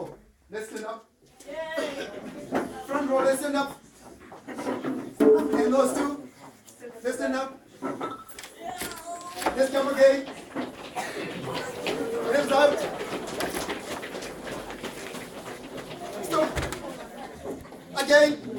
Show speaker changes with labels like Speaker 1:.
Speaker 1: go. Let's stand up. Front row, let's stand up. And those two. Let's stand up. Let's jump again. Lift out. Stop. Again.